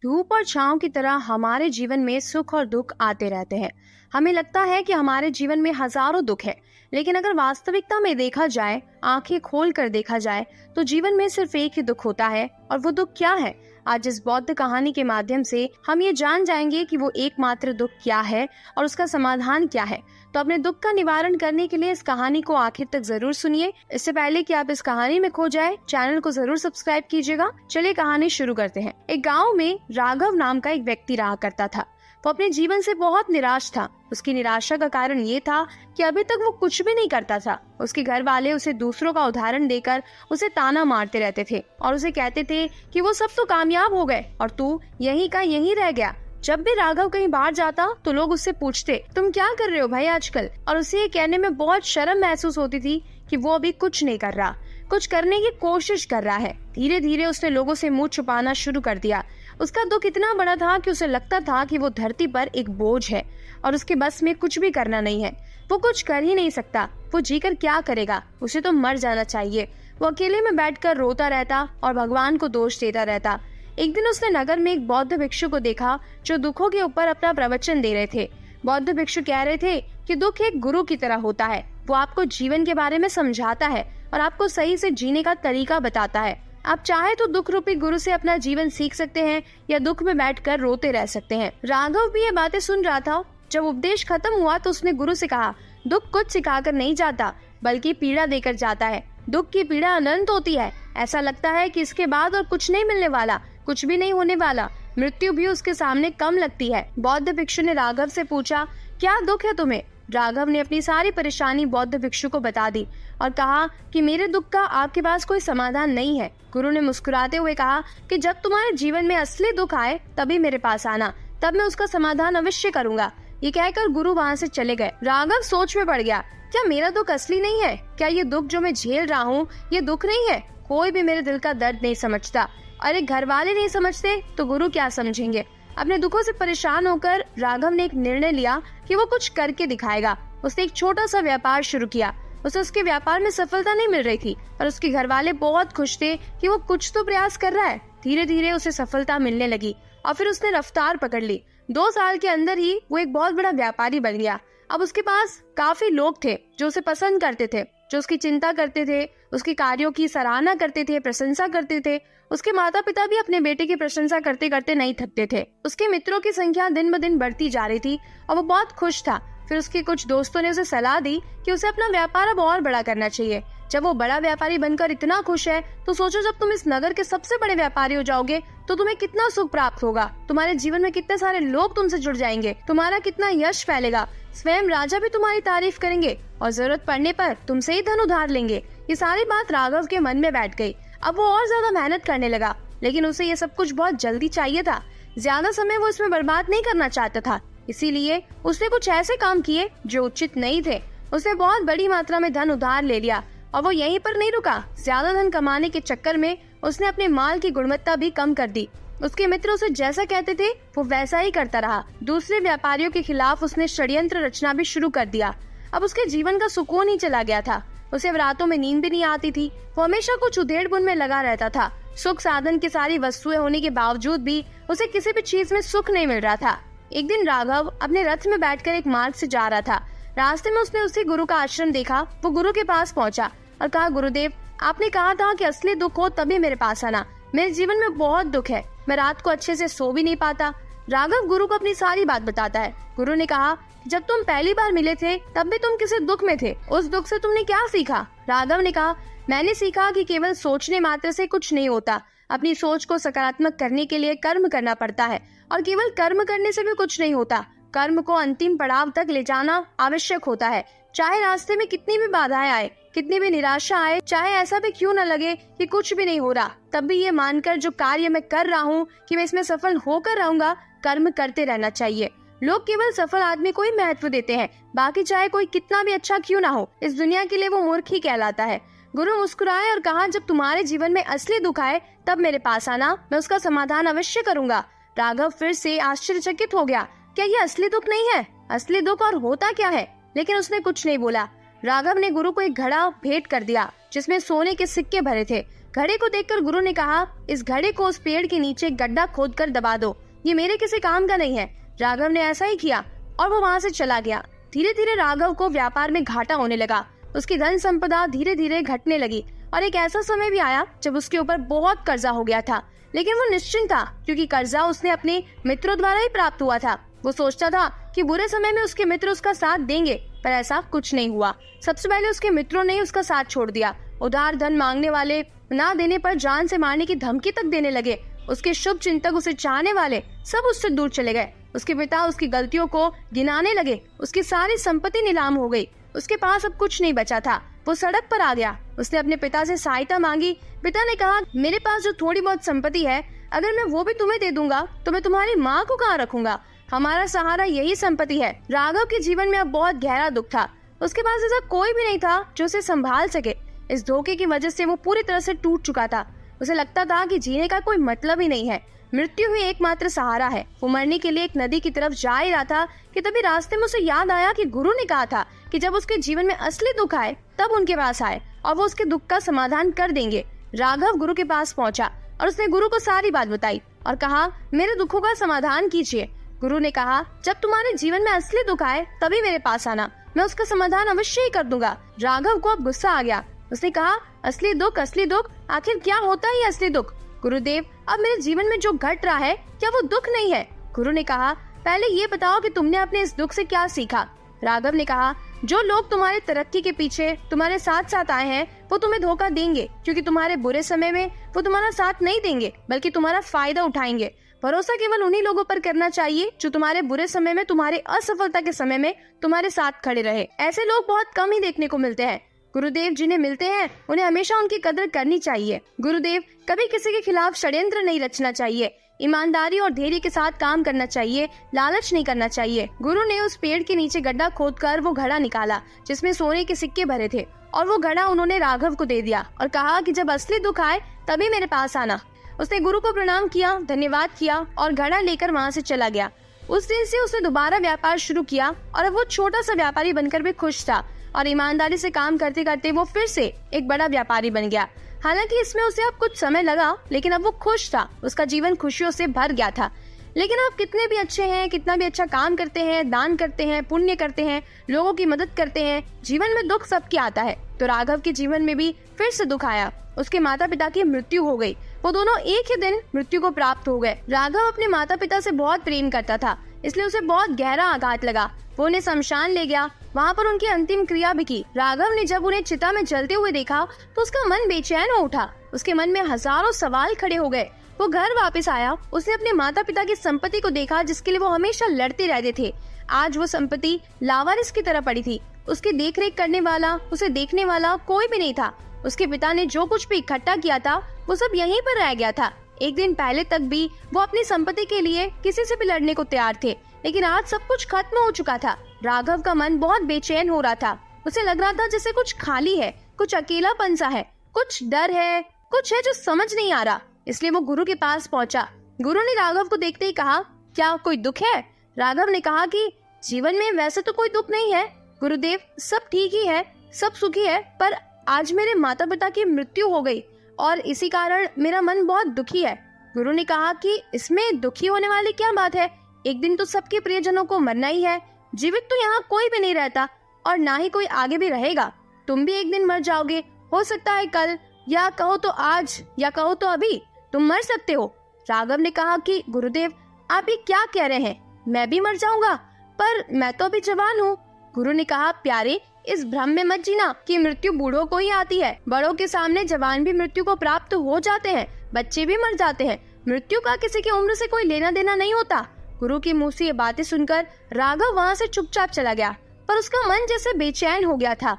धूप और छांव की तरह हमारे जीवन में सुख और दुख आते रहते हैं। हमें लगता है कि हमारे जीवन में हजारों दुख है, लेकिन अगर वास्तविकता में देखा जाए, आंखें खोल कर देखा जाए, तो जीवन में सिर्फ एक ही दुख होता है। और वो दुख क्या है? आज इस बौद्ध कहानी के माध्यम से हम ये जान जाएंगे कि वो एकमात्र दुख क्या है और उसका समाधान क्या है। तो अपने दुख का निवारण करने के लिए इस कहानी को आखिर तक जरूर सुनिए। इससे पहले कि आप इस कहानी में खो जाए, चैनल को जरूर सब्सक्राइब कीजिएगा। चलिए कहानी शुरू करते हैं। एक गाँव में राघव नाम का एक व्यक्ति रहा करता था। वो अपने जीवन से बहुत निराश था। उसकी निराशा का कारण ये था कि अभी तक वो कुछ भी नहीं करता था। उसके घर वाले उसे दूसरों का उदाहरण देकर उसे ताना मारते रहते थे और उसे कहते थे कि वो सब तो कामयाब हो गए और तू यहीं का यहीं रह गया। जब भी राघव कहीं बाहर जाता तो लोग उससे पूछते, तुम क्या कर रहे हो भाई आजकल? और उसे ये कहने में बहुत शर्म महसूस होती थी कि वो अभी कुछ नहीं कर रहा, कुछ करने की कोशिश कर रहा है। धीरे धीरे उसने लोगों से मुंह छुपाना शुरू कर दिया। उसका दुख इतना बड़ा था कि उसे लगता था कि वो धरती पर एक बोझ है और उसके बस में कुछ भी करना नहीं है। वो कुछ कर ही नहीं सकता। वो जीकर क्या करेगा? उसे तो मर जाना चाहिए। वो अकेले में बैठकर रोता रहता और भगवान को दोष देता रहता। एक दिन उसने नगर में एक बौद्ध भिक्षु को देखा जो दुखों के ऊपर अपना प्रवचन दे रहे थे। बौद्ध भिक्षु कह रहे थे कि दुख एक गुरु की तरह होता है। वो आपको जीवन के बारे में समझाता है और आपको सही से जीने का तरीका बताता है। आप चाहे तो दुख रूपी गुरु से अपना जीवन सीख सकते हैं या दुख में बैठकर रोते रह सकते हैं। राघव भी ये बातें सुन रहा था। जब उपदेश खत्म हुआ तो उसने गुरु से कहा, दुख कुछ सिखाकर नहीं जाता बल्कि पीड़ा देकर जाता है। दुख की पीड़ा अनंत होती है। ऐसा लगता है कि इसके बाद और कुछ नहीं मिलने वाला, कुछ भी नहीं होने वाला। मृत्यु भी उसके सामने कम लगती है। बौद्ध भिक्षु ने राघव से पूछा, क्या दुख है तुम्हें? राघव ने अपनी सारी परेशानी बौद्ध भिक्षु को बता दी और कहा कि मेरे दुख का आपके पास कोई समाधान नहीं है। गुरु ने मुस्कुराते हुए कहा कि जब तुम्हारे जीवन में असली दुख आए तभी मेरे पास आना, तब मैं उसका समाधान अवश्य करूंगा। ये कहकर गुरु वहाँ से चले गए। राघव सोच में पड़ गया, क्या मेरा दुख असली नहीं है? क्या ये दुख जो मैं झेल रहा हूँ ये दुख नहीं है? कोई भी मेरे दिल का दर्द नहीं समझता। अरे घर वाले नहीं समझते तो गुरु क्या समझेंगे? अपने दुखों से परेशान होकर राघव ने एक निर्णय लिया कि वो कुछ करके दिखाएगा। उसने एक छोटा सा व्यापार शुरू किया। उसे उसके व्यापार में सफलता नहीं मिल रही थी पर उसके घर वाले बहुत खुश थे कि वो कुछ तो प्रयास कर रहा है। धीरे धीरे उसे सफलता मिलने लगी और फिर उसने रफ्तार पकड़ ली। 2 साल के अंदर ही वो एक बहुत बड़ा व्यापारी बन गया। अब उसके पास काफी लोग थे जो उसे पसंद करते थे, जो उसकी चिंता करते थे, उसके कार्यों की सराहना करते थे, प्रशंसा करते थे। उसके माता पिता भी अपने बेटे की प्रशंसा करते करते नहीं थकते थे। उसके मित्रों की संख्या दिन ब दिन बढ़ती जा रही थी और वो बहुत खुश था। फिर उसके कुछ दोस्तों ने उसे सलाह दी कि उसे अपना व्यापार अब और बड़ा करना चाहिए। जब वो बड़ा व्यापारी बनकर इतना खुश है तो सोचो, जब तुम इस नगर के सबसे बड़े व्यापारी हो जाओगे तो तुम्हें कितना सुख प्राप्त होगा। तुम्हारे जीवन में कितने सारे लोग तुमसे जुड़ जाएंगे, तुम्हारा कितना यश फैलेगा। स्वयं राजा भी तुम्हारी तारीफ करेंगे और जरूरत पड़ने पर तुमसे ही धन उधार लेंगे। ये सारी बात राघव के मन में बैठ गई। अब वो और ज्यादा मेहनत करने लगा, लेकिन उसे ये सब कुछ बहुत जल्दी चाहिए था। ज्यादा समय वो इसमें बर्बाद नहीं करना चाहता था, इसीलिए उसने कुछ ऐसे काम किए जो उचित नहीं थे। उसने बहुत बड़ी मात्रा में धन उधार ले लिया और वो यहीं पर नहीं रुका। ज्यादा धन कमाने के चक्कर में उसने अपने माल की गुणवत्ता भी कम कर दी। उसके मित्र उसे जैसा कहते थे वो वैसा ही करता रहा। दूसरे व्यापारियों के खिलाफ उसने षड्यंत्र रचना भी शुरू कर दिया। अब उसके जीवन का सुकून ही चला गया था। उसे रातों में नींद भी नहीं आती थी। वो हमेशा कुछ उधेड़-बुन में लगा रहता था। सुख साधन की सारी वस्तुएं होने के बावजूद भी उसे किसी भी चीज में सुख नहीं मिल रहा था। एक दिन राघव अपने रथ में बैठकर एक मार्ग से जा रहा था। रास्ते में उसने उसी गुरु का आश्रम देखा। वो गुरु के पास पहुंचा और कहा, गुरुदेव, आपने कहा था कि असली दुख हो तभी मेरे पास आना। मेरे जीवन में बहुत दुख है, मैं रात को अच्छे से सो भी नहीं पाता। राघव गुरु को अपनी सारी बात बताता है। गुरु ने कहा, जब तुम पहली बार मिले थे तब भी तुम किसी दुख में थे। उस दुख से तुमने क्या सीखा? राघव ने कहा, मैंने सीखा कि केवल सोचने मात्र से कुछ नहीं होता। अपनी सोच को सकारात्मक करने के लिए कर्म करना पड़ता है और केवल कर्म करने से भी कुछ नहीं होता। कर्म को अंतिम पड़ाव तक ले जाना आवश्यक होता है। चाहे रास्ते में कितनी भी बाधाएं आए, कितनी भी निराशा आए, चाहे ऐसा भी क्यों न लगे कि कुछ भी नहीं हो रहा, तब भी ये मानकर जो कार्य मैं कर रहा हूँ कि मैं इसमें सफल होकर रहूंगा, कर्म करते रहना चाहिए। लोग केवल सफल आदमी को ही महत्व देते हैं, बाकी चाहे कोई कितना भी अच्छा क्यों ना हो, इस दुनिया के लिए वो मूर्ख ही कहलाता है। गुरु मुस्कुराए और कहा, जब तुम्हारे जीवन में असली दुख आए तब मेरे पास आना, मैं उसका समाधान अवश्य करूंगा। राघव फिर से आश्चर्यचकित हो गया। क्या ये असली दुख नहीं है? असली दुख और होता क्या है? लेकिन उसने कुछ नहीं बोला। राघव ने गुरु को एक घड़ा भेंट कर दिया जिसमें सोने के सिक्के भरे थे। घड़े को देखकर गुरु ने कहा, इस घड़े को उस पेड़ के नीचे गड्ढा खोदकर दबा दो, ये मेरे किसी काम का नहीं है। राघव ने ऐसा ही किया और वो वहाँ से चला गया। धीरे धीरे राघव को व्यापार में घाटा होने लगा। उसकी धन संपदा धीरे धीरे घटने लगी और एक ऐसा समय भी आया जब उसके ऊपर बहुत कर्जा हो गया था। लेकिन वो निश्चिंत था, क्योंकि कर्जा उसने अपने मित्रों द्वारा ही प्राप्त हुआ था। वो सोचता था कि बुरे समय में उसके मित्र उसका साथ देंगे, पर ऐसा कुछ नहीं हुआ। सबसे पहले उसके मित्रों ने उसका साथ छोड़ दिया। उधार धन मांगने वाले ना देने पर जान से मारने की धमकी तक देने लगे। उसके शुभ चिंतक, उसे चाहने वाले सब उससे दूर चले गए। उसके पिता उसकी गलतियों को गिनाने लगे। उसकी सारी संपत्ति नीलाम हो गई। उसके पास अब कुछ नहीं बचा था। वो सड़क पर आ गया। उसने अपने पिता से सहायता मांगी। पिता ने कहा, मेरे पास जो थोड़ी बहुत संपत्ति है, अगर मैं वो भी तुम्हें दे दूंगा तो मैं तुम्हारी माँ को कहाँ रखूंगा? हमारा सहारा यही संपत्ति है। राघव के जीवन में अब बहुत गहरा दुख था। उसके पास ऐसा कोई भी नहीं था जो उसे संभाल सके। इस धोखे की वजह से वो पूरी तरह से टूट चुका था। उसे लगता था कि जीने का कोई मतलब ही नहीं है, मृत्यु ही एकमात्र सहारा है। वो मरने के लिए एक नदी की तरफ जा ही रहा था कि तभी रास्ते में उसे याद आया कि गुरु ने कहा था कि जब उसके जीवन में असली दुख आए तब उनके पास आए और वो उसके दुख का समाधान कर देंगे। राघव गुरु के पास पहुंचा और उसने गुरु को सारी बात बताई और कहा, मेरे दुखों का समाधान कीजिए। गुरु ने कहा, जब तुम्हारे जीवन में असली दुख आए तभी मेरे पास आना, मैं उसका समाधान अवश्य ही कर दूंगा। राघव को अब गुस्सा आ गया। उसने कहा, असली दुख, आखिर क्या होता है ये असली दुख? गुरुदेव, अब मेरे जीवन में जो घट रहा है क्या वो दुख नहीं है? गुरु ने कहा, पहले ये बताओ कि तुमने अपने इस दुख से क्या सीखा? राघव ने कहा, जो लोग तुम्हारे तरक्की के पीछे तुम्हारे साथ साथ आए हैं वो तुम्हें धोखा देंगे, क्योंकि तुम्हारे बुरे समय में वो तुम्हारा साथ नहीं देंगे बल्कि तुम्हारा फायदा उठाएंगे। भरोसा केवल उन्हीं लोगों पर करना चाहिए जो तुम्हारे बुरे समय में, तुम्हारे असफलता के समय में तुम्हारे साथ खड़े रहे। ऐसे लोग बहुत कम ही देखने को मिलते हैं। गुरुदेव, जिन्हें मिलते हैं उन्हें हमेशा उनकी कदर करनी चाहिए। गुरुदेव, कभी किसी के खिलाफ षड्यंत्र नहीं रचना चाहिए। ईमानदारी और धैर्य के साथ काम करना चाहिए, लालच नहीं करना चाहिए। गुरु ने उस पेड़ के नीचे गड्ढा खोदकर वो घड़ा निकाला जिसमें सोने के सिक्के भरे थे और वो घड़ा उन्होंने राघव को दे दिया और कहा कि जब असली दुख आए तभी मेरे पास आना। उसने गुरु को प्रणाम किया, धन्यवाद किया और घड़ा लेकर वहाँ से चला गया। उस दिन से उसने दोबारा व्यापार शुरू किया और अब वो छोटा सा व्यापारी बनकर भी खुश था और ईमानदारी से काम करते करते वो फिर से एक बड़ा व्यापारी बन गया। हालांकि इसमें उसे अब कुछ समय लगा, लेकिन अब वो खुश था। उसका जीवन खुशियों से भर गया था। लेकिन आप कितने भी अच्छे हैं, कितना भी अच्छा काम करते हैं, दान करते हैं, पुण्य करते हैं, लोगों की मदद करते हैं, जीवन में दुख सबके आता है। तो राघव के जीवन में भी फिर से दुख आया। उसके माता पिता की मृत्यु हो गई। वो दोनों एक ही दिन मृत्यु को प्राप्त हो गए। राघव अपने माता पिता से बहुत प्रेम करता था, इसलिए उसे बहुत गहरा आघात लगा। वो उन्हें शमशान ले गया, वहाँ पर उनकी अंतिम क्रिया भी की। राघव ने जब उन्हें चिता में जलते हुए देखा तो उसका मन बेचैन हो उठा। उसके मन में हजारों सवाल खड़े हो गए। वो घर वापस आया। उसने अपने माता पिता की संपत्ति को देखा जिसके लिए वो हमेशा लड़ते रहते थे। आज वो संपत्ति लावारिस की तरह पड़ी थी। उसकी देखरेख करने वाला, उसे देखने वाला कोई भी नहीं था। उसके पिता ने जो कुछ भी इकट्ठा किया था वो सब यहीं पर रह गया था। एक दिन पहले तक भी वो अपनी संपत्ति के लिए किसी से भी लड़ने को तैयार थे, लेकिन आज सब कुछ खत्म हो चुका था। राघव का मन बहुत बेचैन हो रहा था। उसे लग रहा था जैसे कुछ खाली है, कुछ अकेलापन सा है, कुछ डर है, कुछ है जो समझ नहीं आ रहा। इसलिए वो गुरु के पास पहुंचा। गुरु ने राघव को देखते ही कहा, क्या कोई दुख है? राघव ने कहा कि जीवन में वैसे तो कोई दुख नहीं है गुरुदेव, सब ठीक ही है, सब सुखी है, पर आज मेरे माता पिता की मृत्यु हो गई और इसी कारण मेरा मन बहुत दुखी है। गुरु ने कहा कि इसमें दुखी होने वाली क्या बात है? एक दिन तो सबके प्रियजनों को मरना ही है। जीवित तो यहाँ कोई भी नहीं रहता और ना ही कोई आगे भी रहेगा। तुम भी एक दिन मर जाओगे, हो सकता है कल, या कहो तो आज, या कहो तो अभी तुम मर सकते हो। राघव ने कहा कि गुरुदेव, आप ये क्या कह रहे हैं? मैं भी मर जाऊंगा, पर मैं तो अभी जवान हूँ। गुरु ने कहा, प्यारे, इस भ्रम में मत जीना कि मृत्यु बूढ़ों को ही आती है। बड़ों के सामने जवान भी मृत्यु को प्राप्त हो जाते हैं, बच्चे भी मर जाते हैं। मृत्यु का किसी की उम्र से कोई लेना देना नहीं होता। गुरु की मुंह से ये बातें सुनकर राघव वहाँ से चुपचाप चला गया, पर उसका मन जैसे बेचैन हो गया था।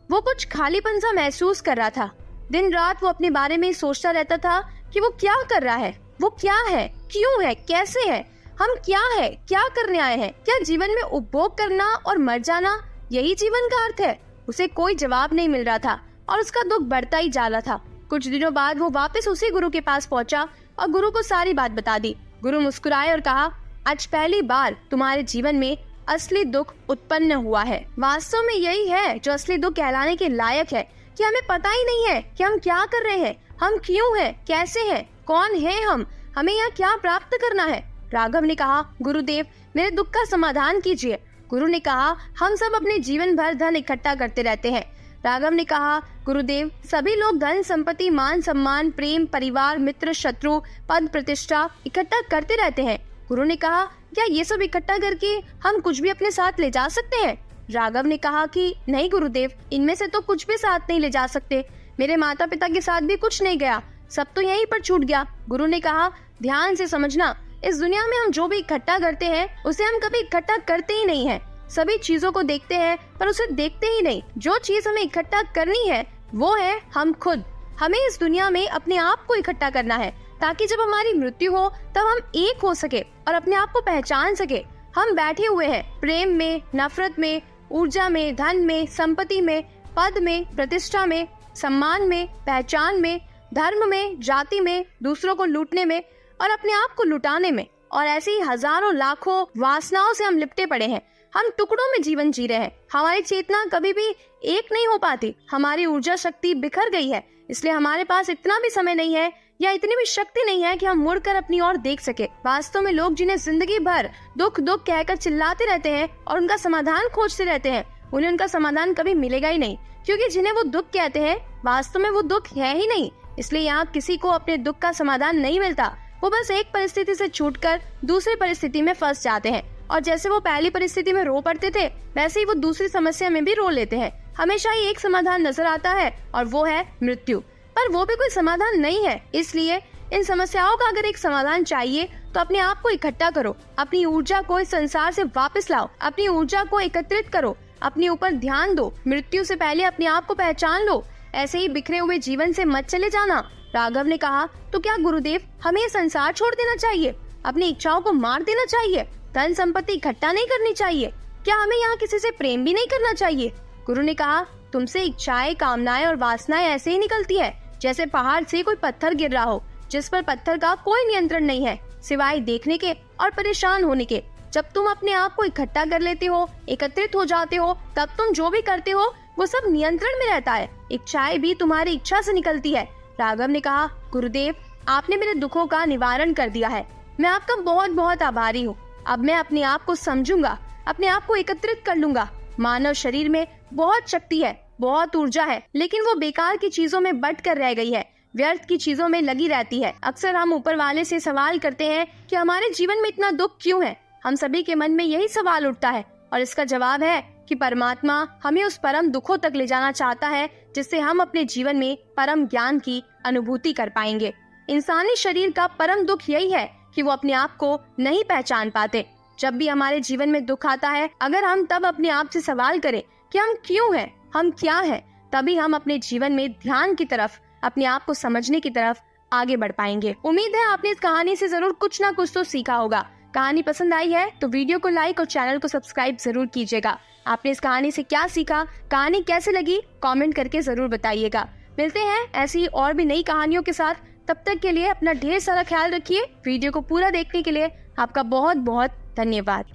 वो कुछ खालीपन सा महसूस कर रहा था। दिन रात वो अपने बारे में सोचता रहता था कि वो क्या कर रहा है, वो क्या है, क्यों है, कैसे है, हम क्या है, क्या करने आए हैं? क्या जीवन में उपभोग करना और मर जाना यही जीवन का अर्थ है? उसे कोई जवाब नहीं मिल रहा था और उसका दुख बढ़ता ही जा रहा था। कुछ दिनों बाद वो वापस उसी गुरु के पास पहुंचा और गुरु को सारी बात बता दी। गुरु मुस्कुराए और कहा, आज पहली बार तुम्हारे जीवन में असली दुख उत्पन्न हुआ है। वास्तव में यही है जो असली दुख कहलाने के लायक है कि हमें पता ही नहीं है कि हम क्या कर रहे हैं। हम क्यों हैं, कैसे हैं, कौन है हम, हमें यहाँ क्या प्राप्त करना है। राघव ने कहा, गुरुदेव मेरे दुख का समाधान कीजिए। गुरु ने कहा, हम सब अपने जीवन भर धन इकट्ठा करते रहते हैं। राघव ने कहा, गुरुदेव सभी लोग धन संपत्ति मान सम्मान प्रेम परिवार मित्र शत्रु पद प्रतिष्ठा इकट्ठा करते रहते हैं। गुरु ने कहा, क्या ये सब इकट्ठा करके हम कुछ भी अपने साथ ले जा सकते हैं। राघव ने कहा कि नहीं गुरुदेव, इनमें से तो कुछ भी साथ नहीं ले जा सकते। मेरे माता पिता के साथ भी कुछ नहीं गया, सब तो यहीं पर छूट गया। गुरु ने कहा, ध्यान से समझना, इस दुनिया में हम जो भी इकट्ठा करते हैं उसे हम कभी इकट्ठा करते ही नहीं हैं। सभी चीजों को देखते हैं पर उसे देखते ही नहीं। जो चीज हमें इकट्ठा करनी है वो है हम खुद। हमें इस दुनिया में अपने आप को इकट्ठा करना है ताकि जब हमारी मृत्यु हो तब हम एक हो सके और अपने आप को पहचान सके। हम बैठे हुए हैं प्रेम में, नफरत में, ऊर्जा में, धन में, संपत्ति में, पद में, प्रतिष्ठा में, सम्मान में, पहचान में, धर्म में, जाति में, दूसरों को लूटने में और अपने आप को लुटाने में। और ऐसे ही हजारों लाखों वासनाओं से हम लिपटे पड़े हैं। हम टुकड़ों में जीवन जी रहे हैं। हमारी चेतना कभी भी एक नहीं हो पाती। हमारी ऊर्जा शक्ति बिखर गई है, इसलिए हमारे पास इतना भी समय नहीं है या इतनी भी शक्ति नहीं है कि हम मुड़कर अपनी ओर देख सके। वास्तव में लोग जिन्हें जिंदगी भर दुख दुख कहकर चिल्लाते रहते हैं और उनका समाधान खोजते रहते हैं, उन्हें उनका समाधान कभी मिलेगा ही नहीं, क्योंकि जिन्हें वो दुख कहते हैं वास्तव में वो दुख है ही नहीं। इसलिए यहाँ किसी को अपने दुख का समाधान नहीं मिलता। वो बस एक परिस्थिति से छूटकर दूसरी परिस्थिति में फंस जाते हैं और जैसे वो पहली परिस्थिति में रो पड़ते थे वैसे ही वो दूसरी समस्या में भी रो लेते हैं। हमेशा ही एक समाधान नजर आता है और वो है मृत्यु, पर वो भी कोई समाधान नहीं है। इसलिए इन समस्याओं का अगर एक समाधान चाहिए तो अपने आप को इकट्ठा करो, अपनी ऊर्जा को इस संसार से वापस लाओ, अपनी ऊर्जा को एकत्रित करो, अपने ऊपर ध्यान दो, मृत्यु से पहले अपने आप को पहचान लो। ऐसे ही बिखरे हुए जीवन से मत चले जाना। राघव ने कहा, तो क्या गुरुदेव हमें ये संसार छोड़ देना चाहिए, अपनी इच्छाओं को मार देना चाहिए, धन संपत्ति इकट्ठा नहीं करनी चाहिए, क्या हमें यहाँ किसी से प्रेम भी नहीं करना चाहिए। गुरु ने कहा, तुमसे इच्छाएं कामनाएं और वासनाएं ऐसे ही निकलती है जैसे पहाड़ से कोई पत्थर गिर रहा हो जिस पर पत्थर का कोई नियंत्रण नहीं है सिवाय देखने के और परेशान होने के। जब तुम अपने आप को इकट्ठा कर लेते हो, एकत्रित हो जाते हो, तब तुम जो भी करते हो वो सब नियंत्रण में रहता है। इच्छाएं भी तुम्हारी इच्छा से निकलती है। राघव ने कहा, गुरुदेव आपने मेरे दुखों का निवारण कर दिया है, मैं आपका बहुत बहुत आभारी हूँ। अब मैं अपने आप को समझूंगा, अपने आप को एकत्रित कर लूंगा। मानव शरीर में बहुत शक्ति है, बहुत ऊर्जा है, लेकिन वो बेकार की चीजों में बट कर रह गई है, व्यर्थ की चीजों में लगी रहती है। अक्सर हम ऊपर वाले से सवाल करते हैं कि हमारे जीवन में इतना दुख क्यों है। हम सभी के मन में यही सवाल उठता है और इसका जवाब है कि परमात्मा हमें उस परम दुखों तक ले जाना चाहता है जिससे हम अपने जीवन में परम ज्ञान की अनुभूति कर पाएंगे। इंसानी शरीर का परम दुख यही है कि वो अपने आप को नहीं पहचान पाते। जब भी हमारे जीवन में दुख आता है, अगर हम तब अपने आप से सवाल करें कि हम क्यों हैं, हम क्या हैं, तभी हम अपने जीवन में ध्यान की तरफ, अपने आप को समझने की तरफ आगे बढ़ पाएंगे। उम्मीद है आपने इस कहानी से जरूर कुछ ना कुछ तो सीखा होगा। कहानी पसंद आई है तो वीडियो को लाइक और चैनल को सब्सक्राइब जरूर कीजिएगा। आपने इस कहानी से क्या सीखा, कहानी कैसे लगी, कमेंट करके जरूर बताइएगा। मिलते हैं ऐसी और भी नई कहानियों के साथ। तब तक के लिए अपना ढेर सारा ख्याल रखिए। वीडियो को पूरा देखने के लिए आपका बहुत बहुत धन्यवाद।